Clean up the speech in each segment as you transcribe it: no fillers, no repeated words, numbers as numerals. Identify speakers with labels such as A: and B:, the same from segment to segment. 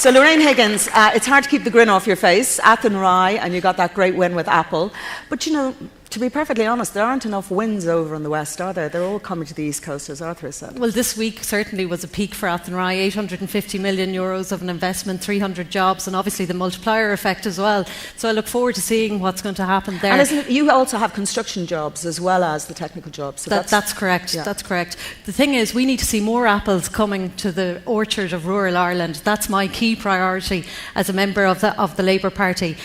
A: So Lorraine Higgins, it's hard to keep the grin off your face. Athenry, and you got that great win with Apple. But you know, to be perfectly honest, there aren't enough wins over in the West, are there? They're all coming to the East Coast, as Arthur said.
B: Well, this week certainly was a peak for Athenry. 850 million euros of an investment, 300 jobs, and obviously the multiplier effect as well. So I look forward to seeing what's going to happen there.
A: And isn't it, you also have construction jobs as well as the technical jobs. So
B: that's correct. Yeah. That's correct. The thing is, we need to see more apples coming to the orchard of rural Ireland. That's my key priority as a member of the Labour Party.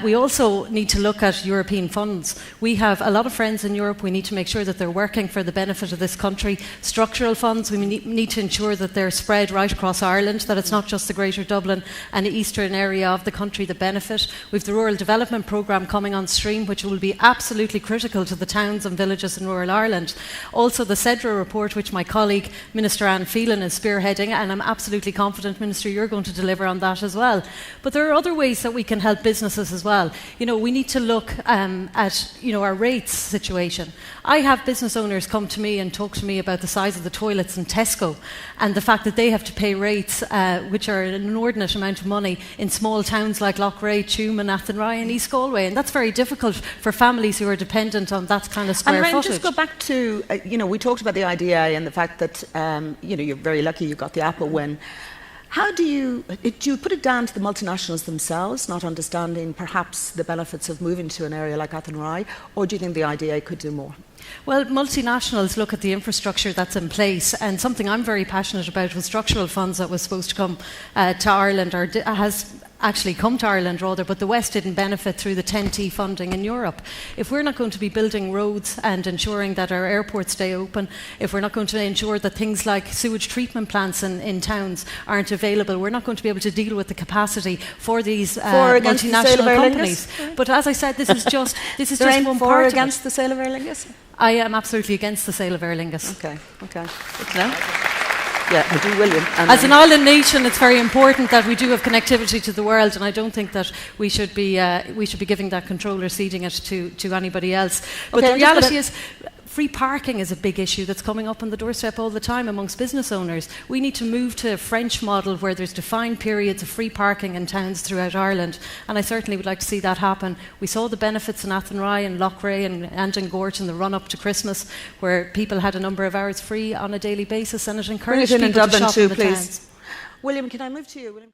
B: We also need to look at European funds. We have a lot of friends in Europe. We need to make sure that they're working for the benefit of this country. Structural funds, we need to ensure that they're spread right across Ireland, that it's not just the Greater Dublin and the eastern area of the country that benefit. We've the Rural Development Programme coming on stream, which will be absolutely critical to the towns and villages in rural Ireland. Also the CEDRA report, which my colleague Minister Anne Phelan is spearheading, and I'm absolutely confident, Minister, you're going to deliver on that as well. But there are other ways that we can help businesses as well. You know, we need to look at our rates situation. I have business owners come to me and talk to me about the size of the toilets in Tesco and the fact that they have to pay rates which are an inordinate amount of money in small towns like Loughrea, Tuam and Athenry and East Galway, and that's very difficult for families who are dependent on that kind of square footage.
A: And just go back to, we talked about the IDA and the fact that, you're very lucky you got the Apple win. How do you put it down to the multinationals themselves, not understanding perhaps the benefits of moving to an area like Athenry, or do you think the IDA could do more?
B: Well, multinationals look at the infrastructure that's in place, and something I'm very passionate about was structural funds that was supposed to come to Ireland, or has actually come to Ireland rather, but the West didn't benefit through the 10T funding in Europe. If we're not going to be building roads and ensuring that our airports stay open, if we're not going to ensure that things like sewage treatment plants in towns aren't available, we're not going to be able to deal with the capacity for these multinational companies. But as I said, this is just one part of it.
A: Against the sale of Aer Lingus?
B: I am absolutely against the sale of Aer Lingus.
A: Okay. Good to know. Yeah, I do, William.
B: As an island nation, it's very important that we do have connectivity to the world, and I don't think that we should be giving that control or ceding it to anybody else. But the reality is, free parking is a big issue that's coming up on the doorstep all the time amongst business owners. We need to move to a French model where there's defined periods of free parking in towns throughout Ireland, and I certainly would like to see that happen. We saw the benefits in Athenry and Loughrea and in Gort in the run-up to Christmas, where people had a number of hours free on a daily basis, and it encouraged people to shop in the towns.
A: William, can I move to you? William?